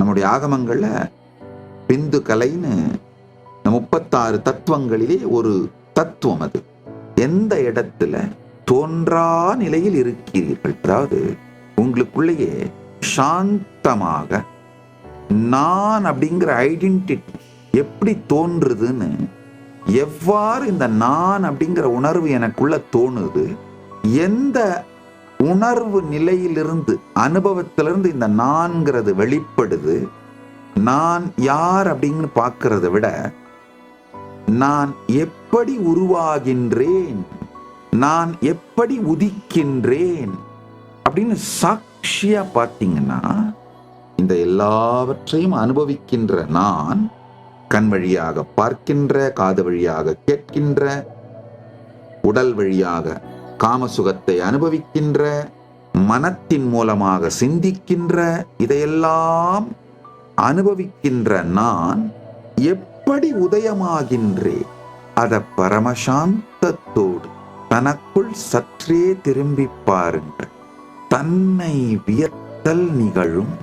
நம்முடைய ஆகமங்கள்ல பிந்து கலைன்னு 36 தத்துவங்களிலே ஒரு தத்துவம். அது எந்த இடத்துல தோன்றா நிலையில் இருக்கிறீர்கள், அதாவது உங்களுக்குள்ளேயே சாந்தமாக நான் அப்படிங்கிற ஐடென்டிட்டி எப்படி தோன்றுதுன்னு, எவ்வாறு இந்த நான் அப்படிங்கிற உணர்வு எனக்குள்ள தோணுது, எந்த உணர்வு நிலையிலிருந்து அனுபவத்திலிருந்து இந்த நான்கிறது வெளிப்படுது, நான் யார் அப்படின்னு பார்க்கறத விட நான் எப்படி உருவாகின்றேன், நான் எப்படி உதிக்கின்றேன் அப்படின்னு சாட்சியா பார்த்தீங்கன்னா, இந்த எல்லாவற்றையும் அனுபவிக்கின்ற நான், கண் வழியாக பார்க்கின்ற, காது வழியாக கேட்கின்ற, உடல் வழியாக காமசுகத்தை அனுபவிக்கின்ற, மனத்தின் மூலமாக சிந்திக்கின்ற, இதையெல்லாம் அனுபவிக்கின்ற நான் எப்படி உதயமாகின்றேன், அத பரமசாந்தத்தோடு தனக்குள் சற்றே திரும்பி பாருங்கள். தன்னை வியத்தல் நிகழும்.